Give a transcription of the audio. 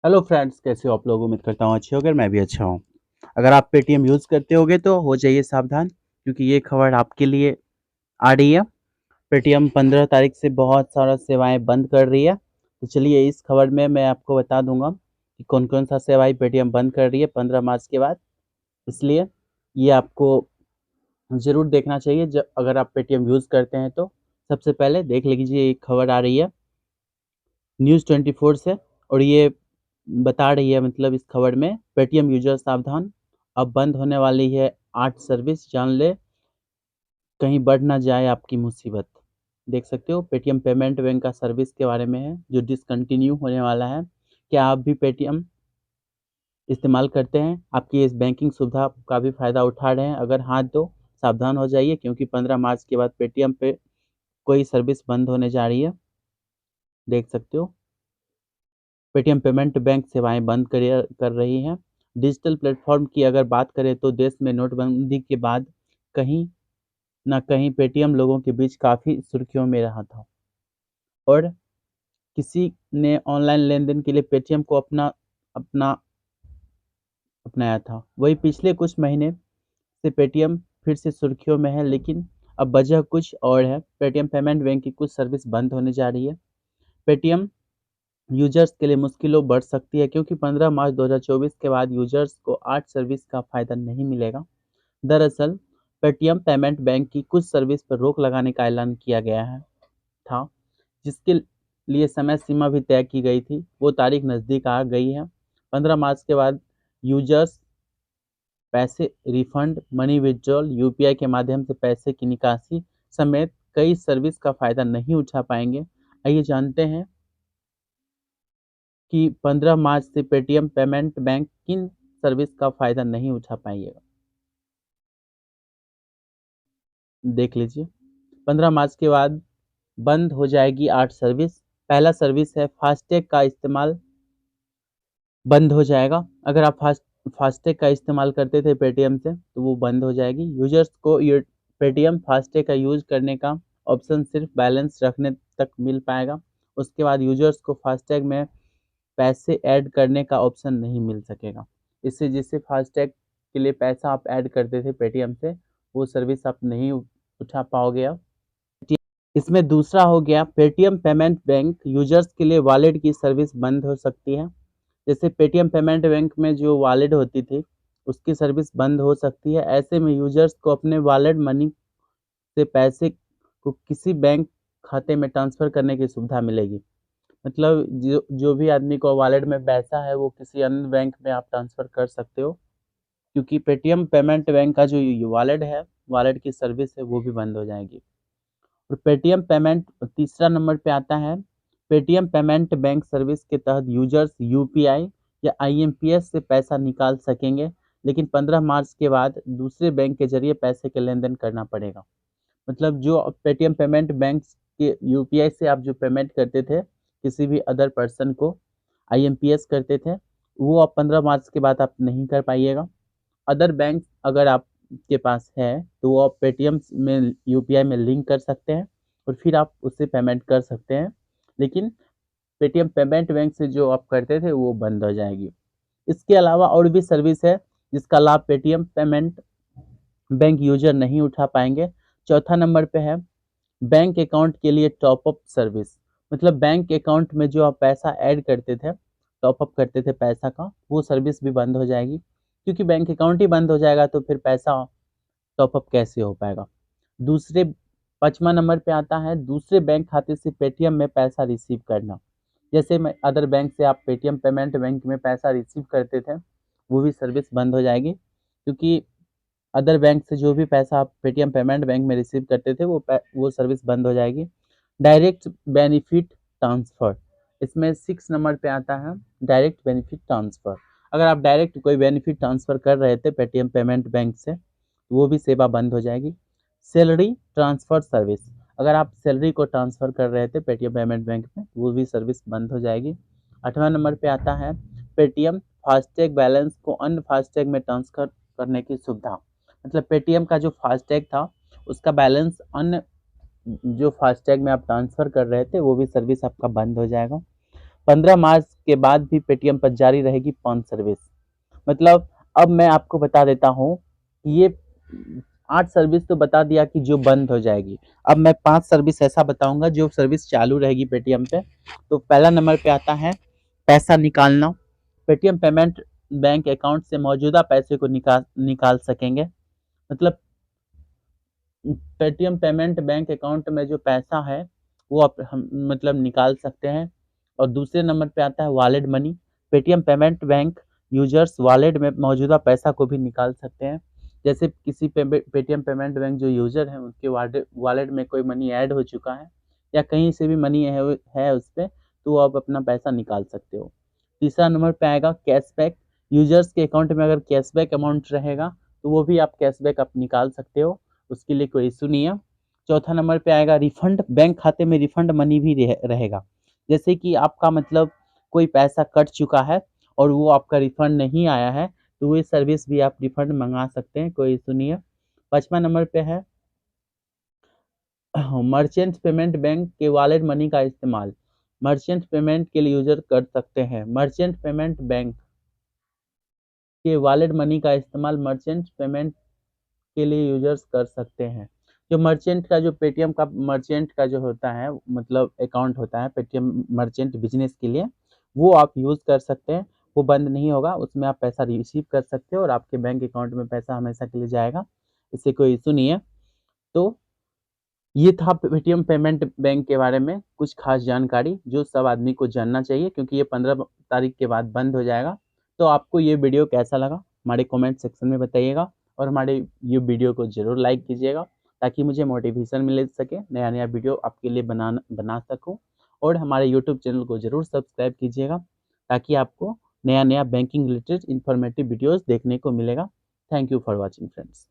Hello friends, कैसे हो आप लोग। उम्मीद करता हूँ अच्छे होगे। मैं भी अच्छा हूँ। अगर आप पेटीएम यूज़ करते होगे तो हो जाइए सावधान, क्योंकि ये खबर आपके लिए आ रही है। पेटीएम 15 तारीख से बहुत सारा सेवाएं बंद कर रही है। तो चलिए इस खबर में मैं आपको बता दूंगा कि कौन कौन सा सेवाएं पेटीएम बंद कर रही है 15 मार्च के बाद। इसलिए ये आपको ज़रूर देखना चाहिए जब अगर आप पेटीएम यूज़ करते हैं तो। सबसे पहले देख लीजिए, एक खबर आ रही है न्यूज़ 24 से, और ये बता रही है, मतलब इस खबर में, पेटीएम यूजर सावधान, अब बंद होने वाली है 8 सर्विस, जान ले कहीं बढ़ ना जाए आपकी मुसीबत। देख सकते हो पेटीएम पेमेंट बैंक का सर्विस के बारे में है जो डिसकंटिन्यू होने वाला है। क्या आप भी पेटीएम इस्तेमाल करते हैं? आपकी इस बैंकिंग सुविधा का भी फ़ायदा उठा रहे हैं? अगर हाँ तो सावधान हो जाइए, क्योंकि 15 मार्च के बाद पेटीएम पे कोई सर्विस बंद होने जा रही है। देख सकते हो पेटीएम पेमेंट बैंक सेवाएं बंद कर रही हैं। डिजिटल प्लेटफॉर्म की अगर बात करें तो देश में नोटबंदी के बाद कहीं ना कहीं पेटीएम लोगों के बीच काफ़ी सुर्खियों में रहा था, और किसी ने ऑनलाइन लेन-देन के लिए पेटीएम को अपना अपना अपनाया था। वहीं पिछले कुछ महीने से पेटीएम फिर से सुर्खियों में है, लेकिन अब वजह कुछ और है। पेटीएम पेमेंट बैंक की कुछ सर्विस बंद होने जा रही है। पेटीएम यूजर्स के लिए मुश्किलों बढ़ सकती है, क्योंकि 15 मार्च 2024 के बाद यूजर्स को 8 सर्विस का फ़ायदा नहीं मिलेगा। दरअसल पेटीएम पेमेंट बैंक की कुछ सर्विस पर रोक लगाने का ऐलान किया गया था, जिसके लिए समय सीमा भी तय की गई थी। वो तारीख नज़दीक आ गई है। 15 मार्च के बाद यूजर्स पैसे रिफंड, मनी विड्रॉल, यूपीआई के माध्यम से पैसे की निकासी समेत कई सर्विस का फ़ायदा नहीं उठा पाएंगे। आइए जानते हैं कि 15 मार्च से पेटीएम पेमेंट बैंक किन सर्विस का फ़ायदा नहीं उठा पाइएगा। देख लीजिए, 15 मार्च के बाद बंद हो जाएगी 8 सर्विस। पहला सर्विस है फास्टैग का इस्तेमाल बंद हो जाएगा। अगर आप फास्टैग का इस्तेमाल करते थे पेटीएम से तो वो बंद हो जाएगी। यूजर्स को ये पेटीएम फास्टैग का यूज़ करने का ऑप्शन सिर्फ बैलेंस रखने तक मिल पाएगा। उसके बाद यूजर्स को फास्टैग में पैसे ऐड करने का ऑप्शन नहीं मिल सकेगा। इससे जिससे फास्टैग के लिए पैसा आप ऐड करते थे पेटीएम से, वो सर्विस आप नहीं उठा पाओगे अब। इसमें दूसरा हो गया पेटीएम पेमेंट बैंक यूजर्स के लिए वॉलेट की सर्विस बंद हो सकती है। जैसे पेटीएम पेमेंट बैंक में जो वॉलेट होती थी, उसकी सर्विस बंद हो सकती है। ऐसे में यूजर्स को अपने वॉलेट मनी से पैसे को किसी बैंक खाते में ट्रांसफ़र करने की सुविधा मिलेगी। मतलब जो जो भी आदमी को वॉलेट में पैसा है वो किसी अन्य बैंक में आप ट्रांसफ़र कर सकते हो, क्योंकि पेटीएम पेमेंट बैंक का जो वॉलेट है, वॉलेट की सर्विस है, वो भी बंद हो जाएगी। और पेटीएम पेमेंट तीसरा नंबर पे आता है। पेटीएम पेमेंट बैंक सर्विस के तहत यूजर्स यूपीआई या आईएमपीएस से पैसा निकाल सकेंगे, लेकिन 15 मार्च के बाद दूसरे बैंक के जरिए पैसे के लेन देन करना पड़ेगा। मतलब जो पेटीएम पेमेंट बैंक के यूपीआई से आप जो पेमेंट करते थे किसी भी अदर पर्सन को, आईएमपीएस करते थे, वो अब 15 मार्च के बाद आप नहीं कर पाइएगा। अदर बैंक अगर आपके पास है तो वो आप पेटीएम में यूपीआई में लिंक कर सकते हैं और फिर आप उससे पेमेंट कर सकते हैं, लेकिन पेटीएम पेमेंट बैंक से जो आप करते थे वो बंद हो जाएगी। इसके अलावा और भी सर्विस है जिसका लाभ पेटीएम पेमेंट बैंक यूजर नहीं उठा पाएंगे। चौथा नंबर पे है बैंक अकाउंट के लिए टॉप अप सर्विस। मतलब बैंक अकाउंट में जो आप पैसा ऐड करते थे, टॉप अप करते थे पैसा का, वो सर्विस भी बंद हो जाएगी, क्योंकि बैंक अकाउंट ही बंद हो जाएगा तो फिर पैसा टॉप अप कैसे हो पाएगा। दूसरे 5वां नंबर पे आता है दूसरे बैंक खाते से पेटीएम में पैसा रिसीव करना। जैसे मैं अदर बैंक से आप पेटीएम पेमेंट बैंक में पैसा रिसीव करते थे, वो भी सर्विस बंद हो जाएगी, क्योंकि अदर बैंक से जो भी पैसा आप पेटीएम पेमेंट बैंक में रिसीव करते थे वो सर्विस बंद हो जाएगी। डायरेक्ट बेनिफिट ट्रांसफ़र, इसमें 6 नंबर पे आता है डायरेक्ट बेनिफिट ट्रांसफ़र। अगर आप डायरेक्ट कोई बेनिफिट ट्रांसफ़र कर रहे थे पेटीएम पेमेंट बैंक से, तो वो भी सेवा बंद हो जाएगी। सैलरी ट्रांसफ़र सर्विस, अगर आप सैलरी को ट्रांसफ़र कर रहे थे पेटीएम पेमेंट बैंक में, वो भी सर्विस बंद हो जाएगी। 8वां नंबर पे आता है पेटीएम फास्टैग बैलेंस को अन्य फास्टैग में ट्रांसफ़र करने की सुविधा। मतलब पेटीएम का जो फास्टैग था उसका बैलेंस अन्य जो फास्टैग में आप ट्रांसफ़र कर रहे थे वो भी सर्विस आपका बंद हो जाएगा। 15 मार्च के बाद भी पेटीएम पर जारी रहेगी 5 सर्विस। मतलब अब मैं आपको बता देता हूँ कि ये 8 सर्विस तो बता दिया कि जो बंद हो जाएगी। अब मैं 5 सर्विस ऐसा बताऊंगा जो सर्विस चालू रहेगी पेटीएम पे। तो पहला नंबर पे आता है पैसा निकालना। पेटीएम पेमेंट बैंक अकाउंट से मौजूदा पैसे को निकाल सकेंगे। मतलब पेटीएम पेमेंट बैंक अकाउंट में जो पैसा है वो हम मतलब निकाल सकते हैं। और दूसरे नंबर पे आता है wallet money. Paytm payment bank users wallet में मौजूदा पैसा को भी निकाल सकते हैं। जैसे किसी पेटीएम पेमेंट बैंक जो यूजर हैं उनके वॉलेट में कोई मनी ऐड हो चुका है या कहीं से भी मनी है उस पर, तो आप अपना पैसा निकाल सकते हो। तीसरा नंबर पे आएगा कैशबैक। यूजर्स के अकाउंट में अगर कैशबैक अमाउंट रहेगा तो वो भी आप कैशबैक आप निकाल सकते हो, उसके लिए कोई इशू नहीं है। चौथा नंबर पे आएगा रिफंड। बैंक खाते में रिफंड मनी भी रहेगा। जैसे कि आपका मतलब कोई पैसा कट चुका है और वो आपका रिफंड नहीं आया है, तो ये सर्विस भी आप रिफंड मंगा सकते हैं, कोई इशू नहीं है। 5वां नंबर पे है मर्चेंट पेमेंट बैंक के वॉलेट मनी का इस्तेमाल मर्चेंट पेमेंट के लिए यूजर कर सकते हैं। मर्चेंट पेमेंट बैंक के वॉलेट मनी का इस्तेमाल मर्चेंट पेमेंट के लिए यूजर्स कर सकते हैं। जो मर्चेंट का जो पेटीएम का मर्चेंट का जो होता है मतलब अकाउंट होता है पेटीएम मर्चेंट बिजनेस के लिए, वो आप यूज़ कर सकते हैं। वो बंद नहीं होगा, उसमें आप पैसा रिसीव कर सकते हो और आपके बैंक अकाउंट में पैसा हमेशा के लिए जाएगा, इससे कोई इशू नहीं है। तो ये था पेटीएम पेमेंट बैंक के बारे में कुछ खास जानकारी जो सब आदमी को जानना चाहिए, क्योंकि ये 15 तारीख के बाद बंद हो जाएगा। तो आपको ये वीडियो कैसा लगा हमारे कमेंट सेक्शन में बताइएगा और हमारे ये वीडियो को ज़रूर लाइक कीजिएगा ताकि मुझे मोटिवेशन मिल सके, नया नया वीडियो आपके लिए बना सकूँ। और हमारे यूट्यूब चैनल को ज़रूर सब्सक्राइब कीजिएगा ताकि आपको नया नया बैंकिंग रिलेटेड इन्फॉर्मेटिव वीडियोज़ देखने को मिलेगा। Thank you for watching friends.